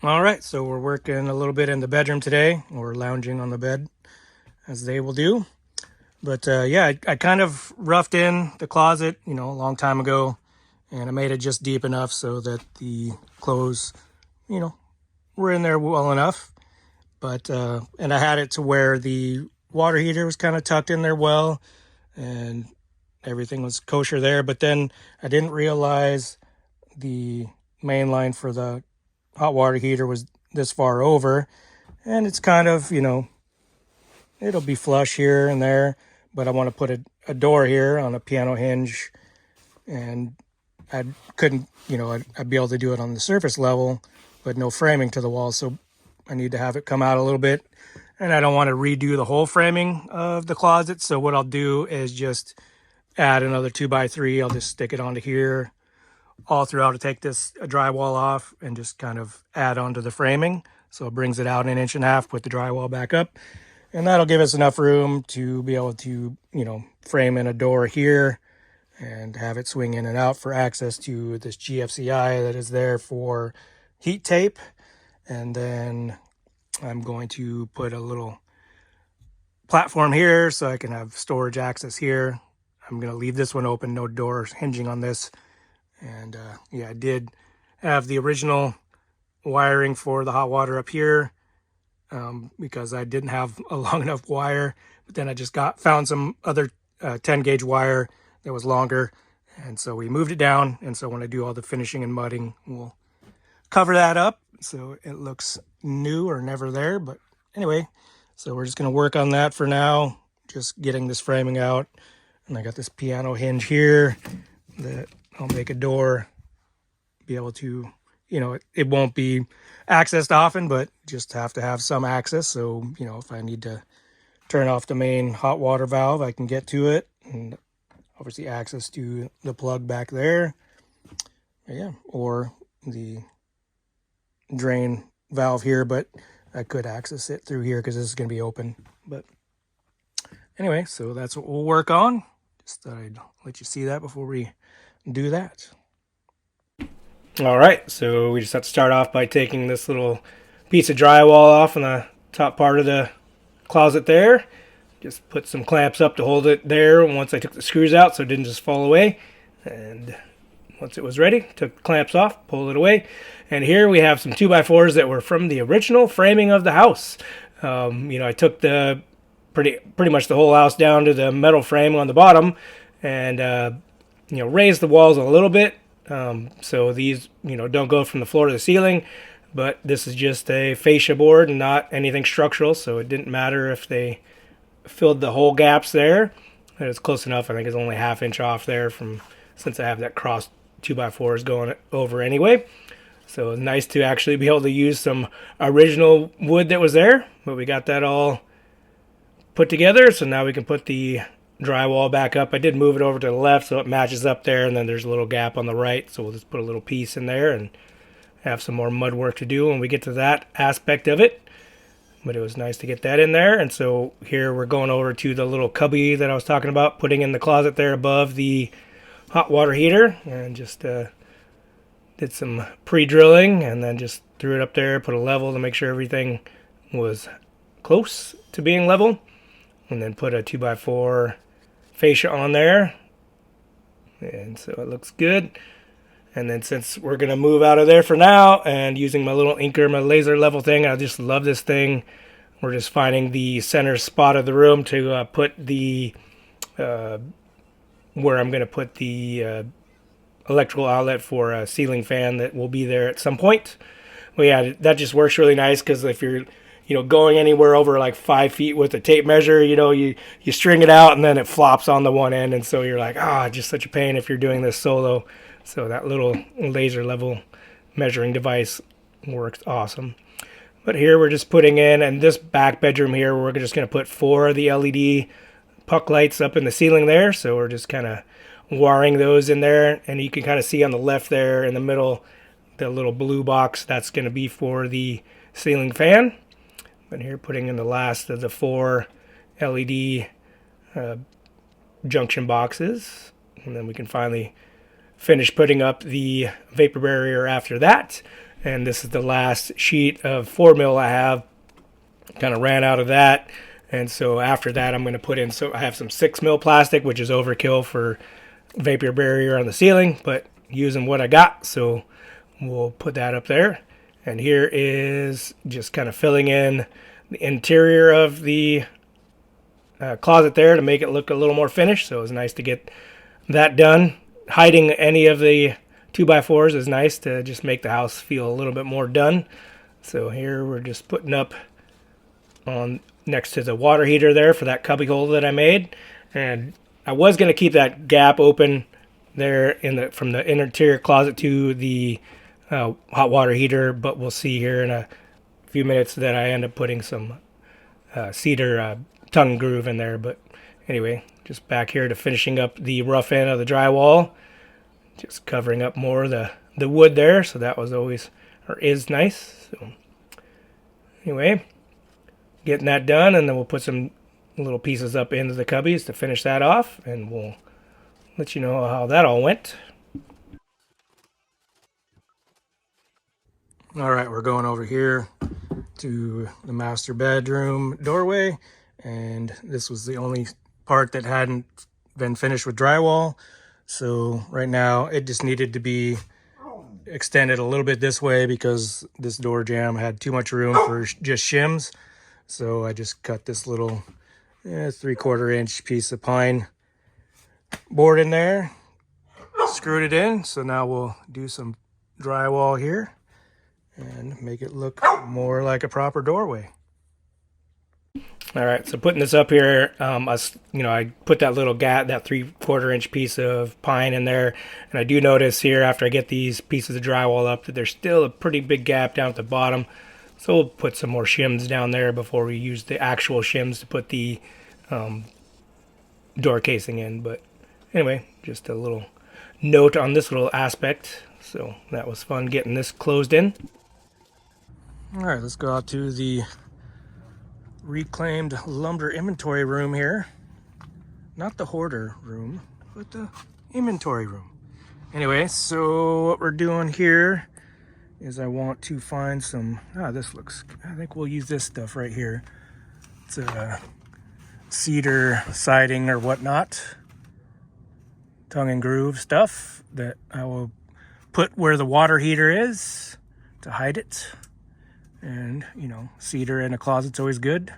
All right, so we're working a little bit in the bedroom today, or lounging on the bed, as they will do. But yeah, I kind of roughed in the closet, a long time ago, and I made it just deep enough so that the clothes, you know, were in there well enough. But and I had it to where the water heater was kind of tucked in there well, and everything was kosher there. But then I didn't realize the main line for the hot water heater was this far over, and it's kind of, it'll be flush here and there, but I want to put a door here on a piano hinge, and I couldn't, I'd be able to do it on the surface level, but no framing to the wall. So I need to have it come out a little bit, and I don't want to redo the whole framing of the closet. So what I'll do is just add another 2x3. I'll just stick it onto here all throughout to take this drywall off and just kind of add onto the framing. So it brings it out an inch and a half, put the drywall back up, and that'll give us enough room to be able to, frame in a door here and have it swing in and out for access to this GFCI that is there for heat tape. And then I'm going to put a little platform here so I can have storage access here. I'm going to leave this one open, no doors hinging on this. And yeah, I did have the original wiring for the hot water up here because I didn't have a long enough wire. But then I just found some other 10 gauge wire that was longer. And so we moved it down. And so when I do all the finishing and mudding, we'll cover that up so it looks new or never there. But anyway, so we're just going to work on that for now, just getting this framing out. And I got this piano hinge here that I'll make a door, be able to, it won't be accessed often, but just have to have some access. So, if I need to turn off the main hot water valve, I can get to it, and obviously access to the plug back there. Yeah, or the drain valve here, but I could access it through here because this is going to be open. But anyway, so that's what we'll work on. Just thought I'd let you see that before we do that. All right, so we just have to start off by taking this little piece of drywall off on the top part of the closet there. Just put some clamps up to hold it there once I took the screws out so it didn't just fall away. And once it was ready, took the clamps off, pulled it away. And here we have some 2x4s that were from the original framing of the house. I took the pretty much the whole house down to the metal frame on the bottom, and raised the walls a little bit. So these, don't go from the floor to the ceiling, but this is just a fascia board and not anything structural. So it didn't matter if they filled the whole gaps there. It's close enough. I think it's only ½ inch off there since I have that cross 2x4s going over anyway. So it's nice to actually be able to use some original wood that was there, but we got that all put together. So now we can put the drywall back up. I did move it over to the left so it matches up there, and then there's a little gap on the right, so we'll just put a little piece in there and have some more mud work to do when we get to that aspect of it. But it was nice to get that in there. And so here we're going over to the little cubby that I was talking about, putting in the closet there above the hot water heater, and just did some pre-drilling and then just threw it up there, put a level to make sure everything was close to being level, and then put a 2x4 fascia on there, and so it looks good. And then since we're going to move out of there for now, and using my little inker, my laser level thing, I just love this thing. We're just finding the center spot of the room to put the where I'm going to put the electrical outlet for a ceiling fan that will be there at some point. Well, yeah, that just works really nice because if you're going anywhere over like 5 feet with a tape measure, you string it out and then it flops on the one end. And so you're like, just such a pain if you're doing this solo. So that little laser level measuring device works awesome. But here we're just putting in, and this back bedroom here, we're just going to put 4 of the LED puck lights up in the ceiling there. So we're just kind of wiring those in there. And you can kind of see on the left there in the middle, the little blue box, that's going to be for the ceiling fan. And here putting in the last of the 4 LED junction boxes, and then we can finally finish putting up the vapor barrier after that. And this is the last sheet of 4 mil I have. Kind of ran out of that. And so after that, I'm going to put in, so I have some 6 mil plastic, which is overkill for vapor barrier on the ceiling, but using what I got. So we'll put that up there. And here is just kind of filling in the interior of the closet there to make it look a little more finished. So it was nice to get that done. Hiding any of the 2x4s is nice to just make the house feel a little bit more done. So here we're just putting up on next to the water heater there for that cubby hole that I made. And I was going to keep that gap open there in the from the interior closet to the hot water heater, but we'll see here in a few minutes that I end up putting some cedar tongue groove in there. But anyway, just back here to finishing up the rough end of the drywall, just covering up more of the wood there. So that was always, or is, nice. So anyway, getting that done, and then we'll put some little pieces up into the cubbies to finish that off, and we'll let you know how that all went. All right, we're going over here to the master bedroom doorway, and this was the only part that hadn't been finished with drywall. So right now it just needed to be extended a little bit this way because this door jamb had too much room for just shims. So I just cut this little 3/4 inch piece of pine board in there, screwed it in. So now we'll do some drywall here and make it look more like a proper doorway. All right, so putting this up here, I put that little gap, that 3/4 inch piece of pine in there, and I do notice here after I get these pieces of drywall up that there's still a pretty big gap down at the bottom. So we'll put some more shims down there before we use the actual shims to put the door casing in. But anyway, just a little note on this little aspect. So that was fun getting this closed in. All right, let's go out to the reclaimed lumber inventory room here. Not the hoarder room, but the inventory room. Anyway, so what we're doing here is I want to find some, this looks, I think we'll use this stuff right here. It's a cedar siding or whatnot, tongue and groove stuff that I will put where the water heater is to hide it. And, cedar in a closet's always good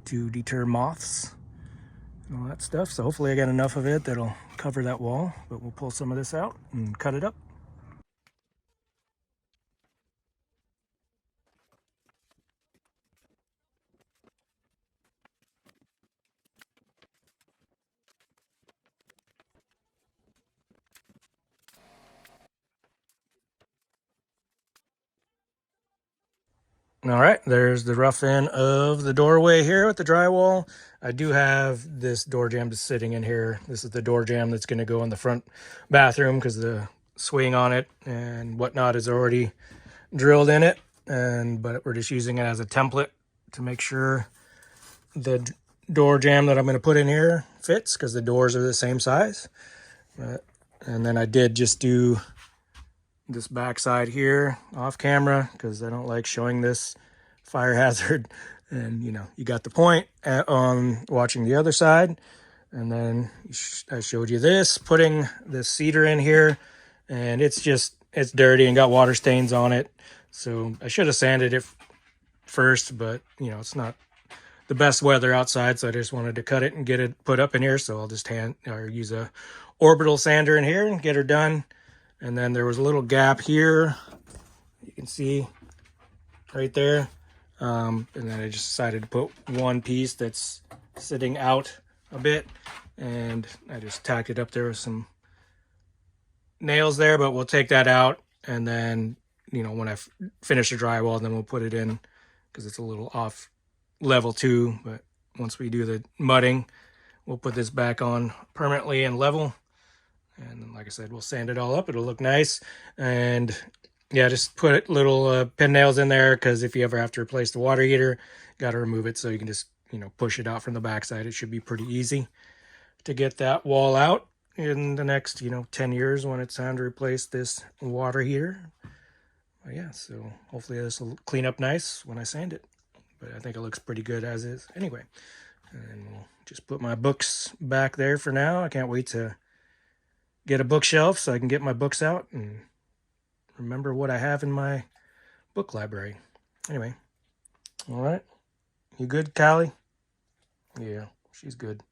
to deter moths and all that stuff. So hopefully I got enough of it that'll cover that wall, but we'll pull some of this out and cut it up. All right, there's the rough end of the doorway here with the drywall. I do have this door jamb just sitting in here. This is the door jamb that's going to go in the front bathroom because the swing on it and whatnot is already drilled in it. But we're just using it as a template to make sure the door jamb that I'm going to put in here fits because the doors are the same size. And then I did just do this backside here off camera because I don't like showing this fire hazard, and you got the point on watching the other side. And then I showed you this, putting this cedar in here, and it's dirty and got water stains on it. So I should have sanded it first, but it's not the best weather outside, so I just wanted to cut it and get it put up in here. So I'll just use a orbital sander in here and get her done. And then there was a little gap here, you can see right there. And then I just decided to put one piece that's sitting out a bit, and I just tacked it up there with some nails there, but we'll take that out. And then, when I finish the drywall, then we'll put it in because it's a little off level too. But once we do the mudding, we'll put this back on permanently and level. And then, like I said, we'll sand it all up. It'll look nice. And yeah, just put little pin nails in there because if you ever have to replace the water heater, got to remove it so you can just, push it out from the backside. It should be pretty easy to get that wall out in the next, 10 years when it's time to replace this water heater. Yeah, so hopefully this will clean up nice when I sand it. But I think it looks pretty good as is anyway. And we'll just put my books back there for now. I can't wait to get a bookshelf so I can get my books out and remember what I have in my book library. Anyway, all right. You good, Callie? Yeah, she's good.